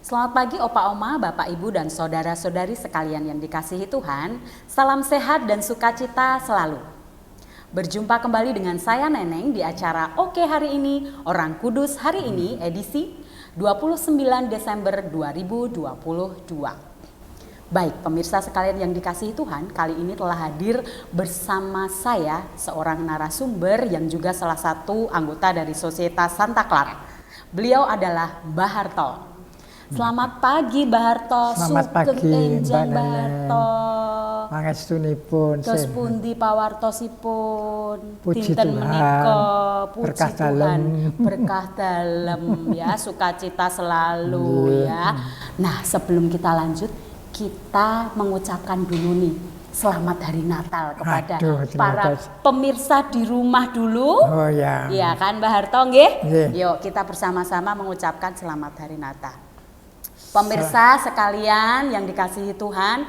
Selamat pagi Opa Oma, Bapak Ibu dan Saudara-saudari sekalian yang dikasihi Tuhan. Salam sehat dan sukacita selalu. Berjumpa kembali dengan saya Neneng di acara Oke Hari Ini, Orang Kudus Hari Ini edisi 29 Desember 2022. Baik pemirsa sekalian yang dikasihi Tuhan, kali ini telah hadir bersama saya seorang narasumber yang juga salah satu anggota dari Sosietas Santa Clara. Beliau adalah Mbah Harto. Selamat pagi Mbah Harto. Selamat pagi Mbak Neneng. Pangestunipun tos pundi pawartosipun. Puji Dinten Tuhan. menika, puji Berkah Tuhan. dalem. Berkah dalem ya, sukacita selalu ya. Nah, sebelum kita lanjut, kita mengucapkan dulu nih selamat hari Natal kepada para pemirsa di rumah dulu. Oh ya. Iya kan Mbah Harto nggih? Nggih. Yuk kita bersama-sama mengucapkan selamat hari Natal. Pemirsa sekalian yang dikasihi Tuhan,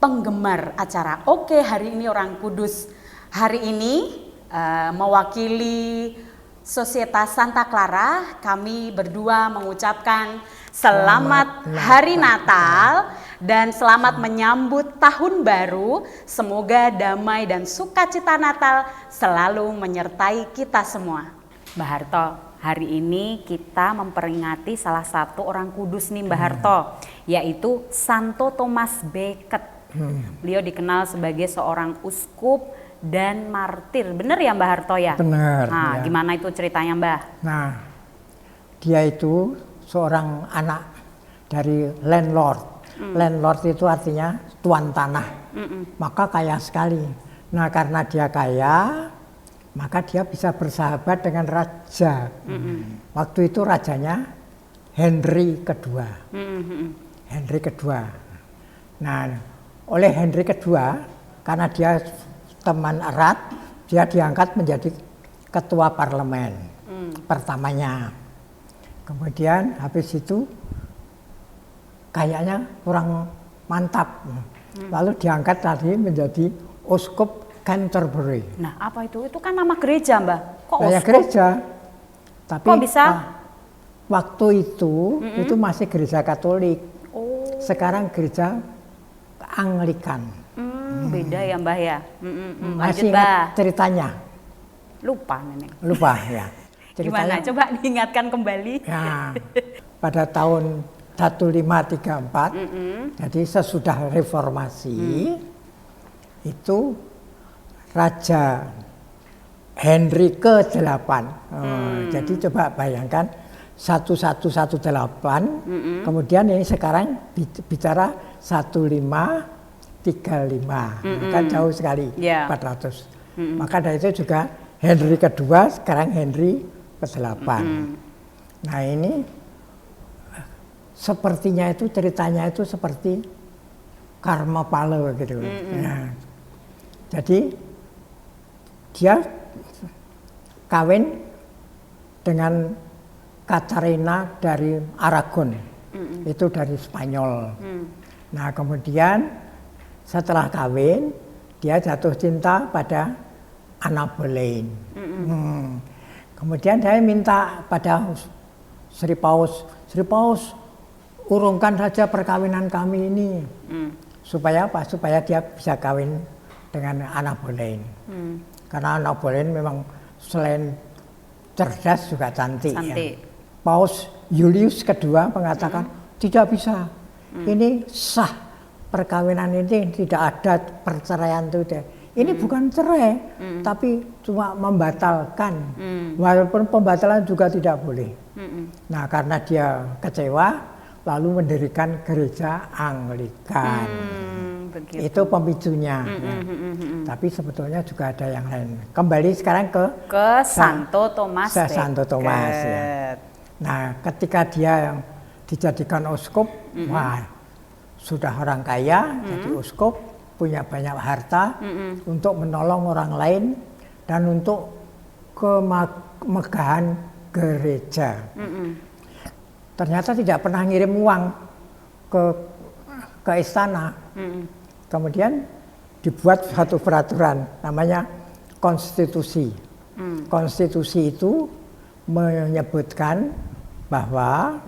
penggemar acara Oke Hari Ini Orang Kudus hari ini mewakili Sosietas Santa Clara, kami berdua mengucapkan selamat Hari Natal dan selamat menyambut tahun baru. Semoga damai dan sukacita Natal selalu menyertai kita semua. Mbah Harto, hari ini kita memperingati salah satu orang kudus nih Mbah Harto, yaitu Santo Thomas Becket. Beliau dikenal sebagai seorang uskup dan martir. Benar ya Mbah Harto ya? Benar. Nah, ya. gimana itu ceritanya Mbah? Nah, dia itu seorang anak dari landlord. Landlord itu artinya tuan tanah. Maka kaya sekali. Nah, karena dia kaya, maka dia bisa bersahabat dengan raja. Waktu itu rajanya Henry kedua. Henry kedua. Nah, oleh Henry kedua, karena dia teman erat, dia diangkat menjadi ketua parlemen pertamanya. Kemudian habis itu kayaknya kurang mantap. Lalu diangkat tadi menjadi uskup Canterbury. Nah, apa itu? Itu kan nama gereja, Mbah. Kok Kayak uskup? gereja. Tapi Kok bisa? Waktu itu masih gereja Katolik. Oh. Sekarang gereja Anglikan. Beda ya, Mbah ya. Masih Lanjut, ingat Mbah. ceritanya? Lupa, Neneng. Lupa ya. Gimana? Coba diingatkan kembali. Ya, pada tahun 1534, jadi sesudah reformasi, itu Raja Henry ke-8. Jadi coba bayangkan 1118, kemudian ini sekarang bicara 1535, kan jauh sekali, 400. Maka dari itu juga Henry kedua, sekarang Henry ke-8. Nah ini sepertinya itu ceritanya itu seperti Karma Pale gitu. Nah, jadi dia kawin dengan Katarina dari Aragon, itu dari Spanyol. Nah kemudian setelah kawin dia jatuh cinta pada Anna Boleyn. Kemudian saya minta pada Sri Paus, urungkan saja perkawinan kami ini. Supaya apa? Supaya dia bisa kawin dengan Anna Boleyn. Karena Anna Boleyn memang selain cerdas juga cantik. Ya. Paus Julius kedua mengatakan tidak bisa. Ini sah, perkawinan ini tidak ada perceraian itu. Ini bukan cerai, tapi cuma membatalkan. Walaupun pembatalan juga tidak boleh. Nah, karena dia kecewa, lalu mendirikan gereja Anglikan. Itu pemicunya. Tapi sebetulnya juga ada yang lain. Kembali sekarang ke Santo Thomas. Santo Thomas. Ya. Nah, ketika dia dijadikan uskup, wah, sudah orang kaya, jadi uskup, punya banyak harta untuk menolong orang lain dan untuk kemegahan gereja. Ternyata tidak pernah ngirim uang ke istana. Kemudian dibuat satu peraturan namanya konstitusi. Konstitusi itu menyebutkan bahwa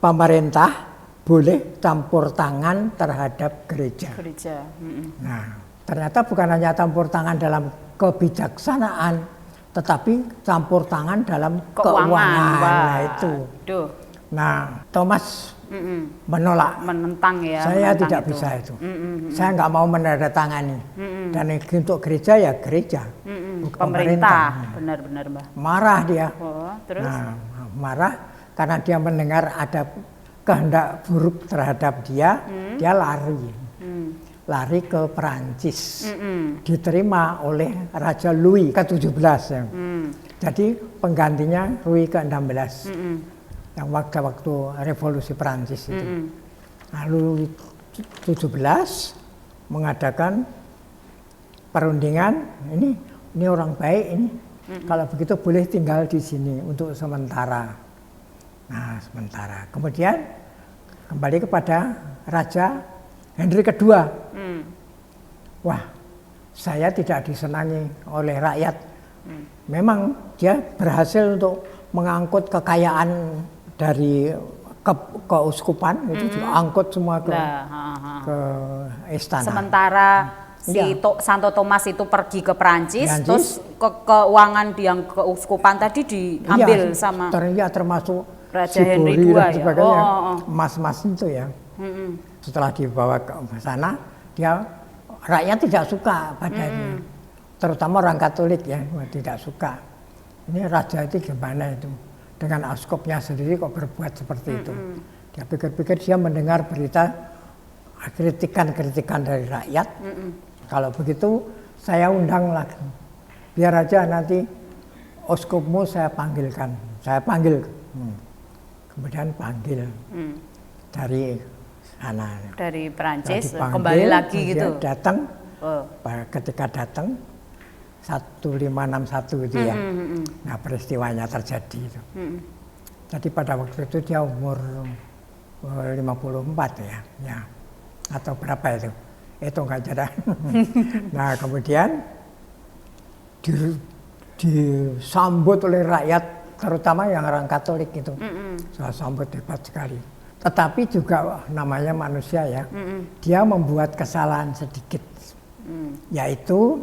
pemerintah boleh campur tangan terhadap gereja. Gereja. Nah, ternyata bukan hanya campur tangan dalam kebijaksanaan, tetapi campur tangan dalam keuangan. Nah, itu. Duh. Nah, Thomas menolak. Menentang ya. Saya menentang tidak bisa itu. Saya nggak mau menandatangani. Dan untuk gereja ya gereja. Bukan pemerintah. Benar-benar, Mbah. Marah dia. Oh, terus? Nah, marah karena dia mendengar ada kehendak buruk terhadap dia, dia lari. Lari ke Perancis. Diterima oleh Raja Louis ke-17 ya. Jadi penggantinya Louis ke-16. Yang waktu revolusi Perancis itu. Lalu 17 mengadakan perundingan, ini orang baik ini. Kalau begitu boleh tinggal di sini untuk sementara. Nah, sementara. Kemudian kembali kepada Raja Henry kedua. Wah, saya tidak disenangi oleh rakyat. Memang dia berhasil untuk mengangkut kekayaan dari keuskupan itu diangkut semua ke istana. Sementara Santo Thomas itu pergi ke Perancis, terus keuangan yang keuskupan tadi diambil sama. Termasuk Raja Henry II dan ya. sebagainya, emas-emas itu ya. Setelah dibawa ke sana, rakyat tidak suka padanya. Terutama orang Katolik ya, tidak suka. Ini raja itu gimana itu? Dengan askopnya sendiri kok berbuat seperti itu. Dia pikir-pikir dia mendengar berita kritikan-kritikan dari rakyat. Kalau begitu saya undang lagi. Biar aja nanti oskopmu saya panggilkan. Saya panggil. Kemudian panggil dari sana. Dari Perancis kembali lagi gitu. Datang. Ketika datang 1561 itu ya. Nah, peristiwanya terjadi itu. Jadi pada waktu itu dia umur 54 ya. Atau berapa itu? Itu enggak jadi. Nah, kemudian disambut oleh rakyat, terutama yang orang Katolik itu. Saya sambut hebat sekali. Tetapi juga namanya manusia ya. Dia membuat kesalahan sedikit. Yaitu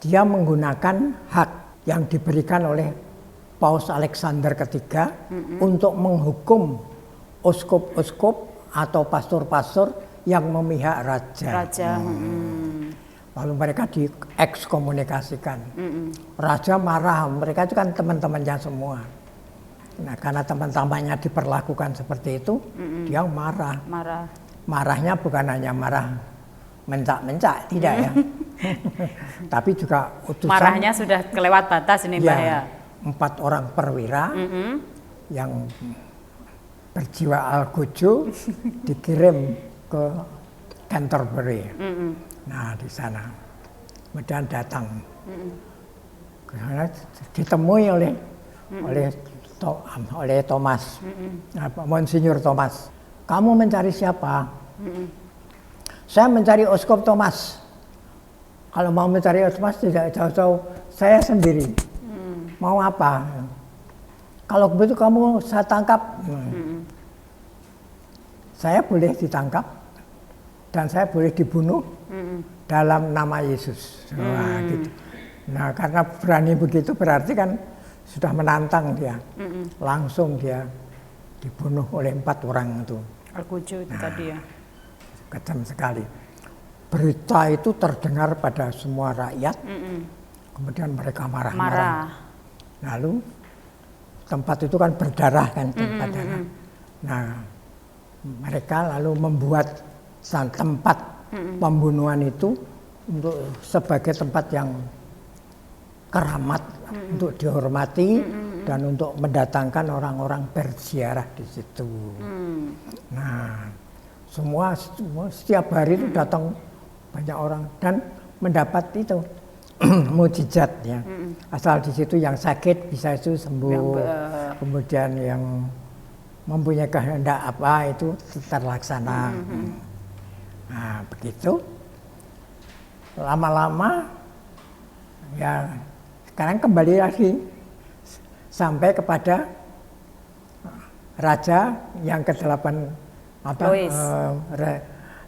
dia menggunakan hak yang diberikan oleh Paus Alexander III untuk menghukum uskup-uskup atau pastor-pastor yang memihak raja. Lalu mereka diekskomunikasikan. Raja marah, mereka itu kan teman-temannya semua. Nah, karena teman-temannya diperlakukan seperti itu, dia marah. Marahnya bukan hanya marah mencak-mencak, tidak ya. Tapi juga utusan. Marahnya sudah kelewat batas ini, Mbak ya. 4 orang perwira yang berjiwa algojo dikirim ke Canterbury. Nah, di sana. Kemudian datang. Karena ditemui oleh Thomas. Monsignor Thomas. Kamu mencari siapa? Saya mencari Uskup Thomas. Kalau mau mencari Thomas tidak jauh-jauh, saya sendiri. Mau apa? Kalau begitu kamu saya tangkap. Saya boleh ditangkap dan saya boleh dibunuh dalam nama Yesus. Nah, gitu. Nah, karena berani begitu berarti kan sudah menantang dia. Langsung dia dibunuh oleh 4 orang itu. Algojo itu tadi ya. Kejam sekali. Berita itu terdengar pada semua rakyat. Kemudian mereka marah-marah. Lalu tempat itu kan berdarah kan tempatnya. Nah, mereka lalu membuat tempat pembunuhan itu untuk sebagai tempat yang keramat, untuk dihormati dan untuk mendatangkan orang-orang berziarah di situ. Nah, semua setiap hari itu datang banyak orang dan mendapat itu mukjizat ya. Asal di situ yang sakit bisa itu sembuh. Kemudian yang mempunyai kehendak apa itu terlaksana. Nah, begitu. Lama-lama ya sekarang kembali lagi sampai kepada raja yang ke-8 Louis.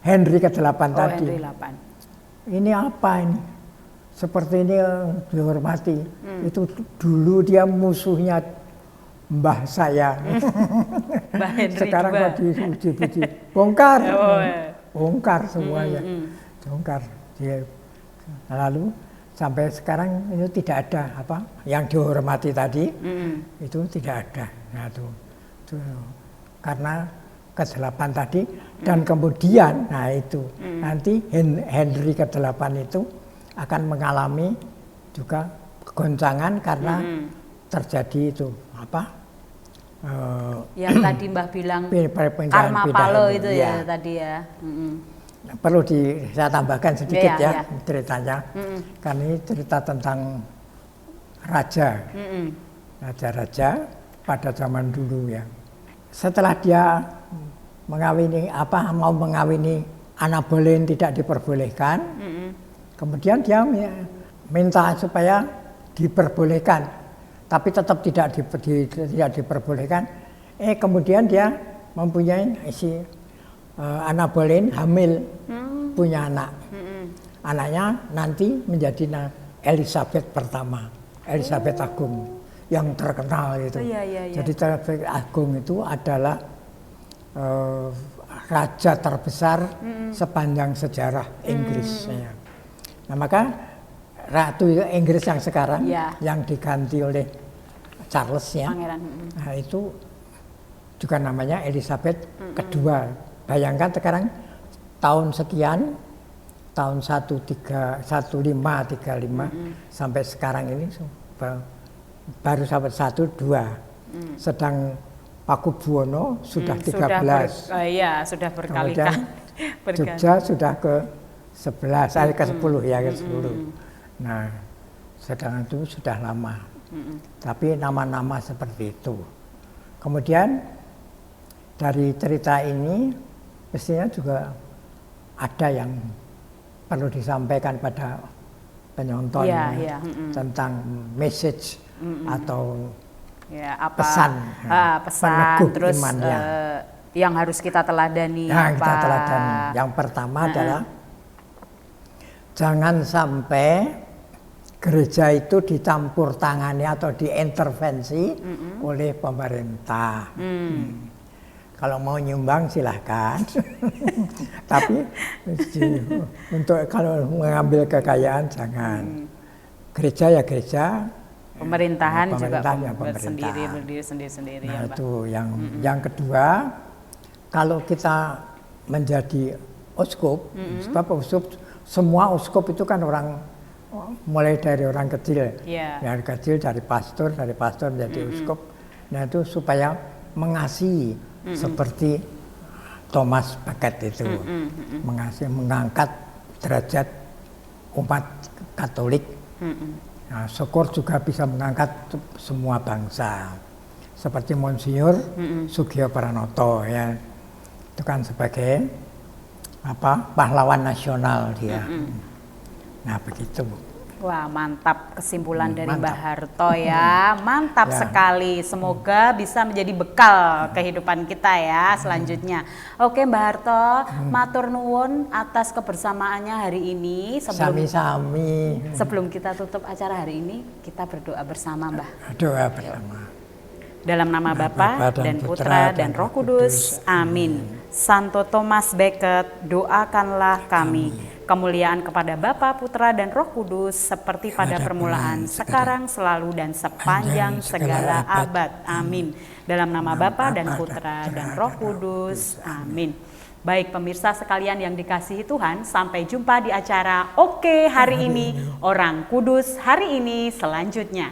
Henry ke-8 tadi. Henry 8. Ini apa ini? Seperti ini dihormati. Itu dulu dia musuhnya mbah saya. Mbah Henry Sekarang juga. kok dipuji-puji. Bongkar. Bongkar semuanya. Bongkar. Lalu sampai sekarang itu tidak ada apa yang dihormati tadi. Itu tidak ada. Nah, itu karena ke-8 tadi dan kemudian nah itu nanti Henry ke-8 itu akan mengalami juga goncangan karena terjadi itu apa yang tadi Mbah bilang karma palo itu ya tadi ya. Perlu saya tambahkan sedikit ceritanya. Karena ini cerita tentang raja. Raja-raja pada zaman dulu ya. Setelah dia mau mengawini Anna Boleyn tidak diperbolehkan. Kemudian dia minta supaya diperbolehkan, tapi tetap tidak diperbolehkan. Kemudian dia mempunyai Anna Boleyn hamil, punya anak. Anaknya nanti menjadi Elizabeth pertama, Elizabeth Agung yang terkenal itu. Jadi Elizabeth Agung itu adalah raja terbesar sepanjang sejarah Inggris. Nah, maka Ratu Inggris yang sekarang yang diganti oleh Charles ya, nah, itu juga namanya Elizabeth kedua. Bayangkan sekarang tahun sekian, tahun 1535 sampai sekarang ini baru sampai 12. Sedang Pakubuwono sudah 13. Sudah berkali-kali. Jogja sudah ke 11, ke 10 ya, ke 10. Nah, sedang itu sudah lama. Tapi nama-nama seperti itu. Kemudian dari cerita ini mestinya juga ada yang perlu disampaikan pada penonton tentang message atau pesan terus yang harus kita teladani. Kita teladani. Yang pertama adalah jangan sampai gereja itu dicampur tangani atau diintervensi oleh pemerintah. Kalau mau nyumbang silahkan, tapi untuk kalau mengambil kekayaan jangan. Gereja ya gereja, pemerintahan juga pemerintah. berdiri sendiri. Nah, itu yang kedua, kalau kita menjadi uskup, sebab uskup semua uskup itu kan orang mulai dari orang kecil, dari kecil dari pastor menjadi uskup. Nah itu supaya mengasihi seperti Thomas Becket itu, mengasihi, mengangkat derajat umat Katolik. Nah, syukur juga bisa mengangkat semua bangsa, seperti Monsinyur Sugio Pranoto ya, itu kan sebagai pahlawan nasional dia. Nah begitu. Wah mantap kesimpulan dari Mbah Harto ya, mantap sekali. Semoga bisa menjadi bekal kehidupan kita ya selanjutnya. Oke Mbah Harto, matur nuwun atas kebersamaannya hari ini. Sebelum kita tutup acara hari ini, kita berdoa bersama Mbah. Doa bersama. Dalam nama Bapa dan Putra dan Roh Kudus, amin. Santo Thomas Becket, doakanlah kami. Kemuliaan kepada Bapa, Putra dan Roh Kudus seperti pada permulaan, sekarang, selalu dan sepanjang segala abad. Amin. Dalam nama Bapa dan Putra dan Roh Kudus, amin. Baik pemirsa sekalian yang dikasihi Tuhan, sampai jumpa di acara Oke hari ini, Orang Kudus hari ini selanjutnya.